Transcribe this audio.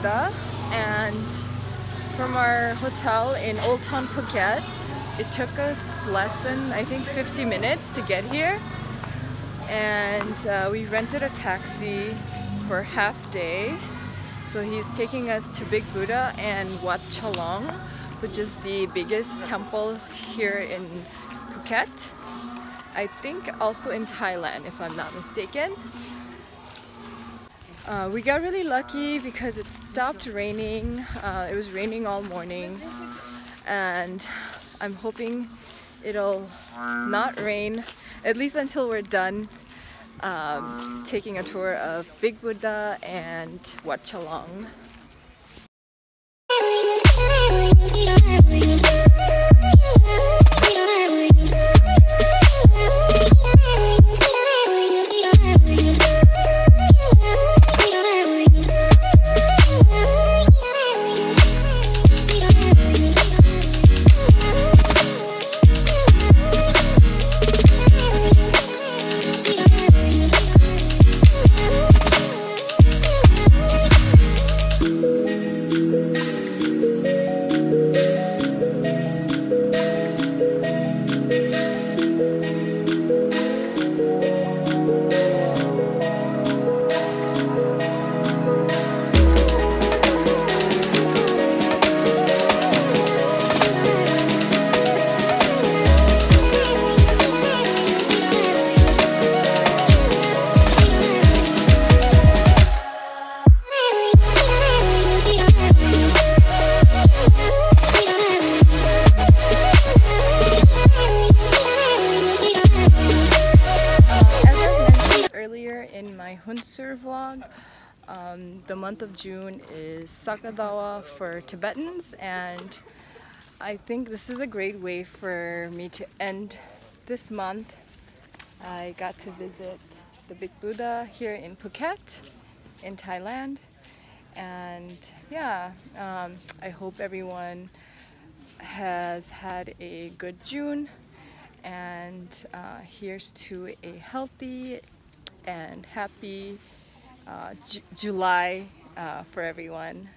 Buddha, and from our hotel in Old Town Phuket, it took us less than, I think, 50 minutes to get here. And we rented a taxi for half day. So he's taking us to Big Buddha and Wat Chalong, which is the biggest temple here in Phuket. I think also in Thailand, if I'm not mistaken. We got really lucky because it stopped raining. It was raining all morning, and I'm hoping it'll not rain, at least until we're done taking a tour of Big Buddha and Wat Chalong. In my Hunsur vlog, the month of June is Sakadawa for Tibetans, and I think this is a great way for me to end this month. I got to visit the Big Buddha here in Phuket in Thailand, and yeah, I hope everyone has had a good June, and here's to a healthy and happy July for everyone.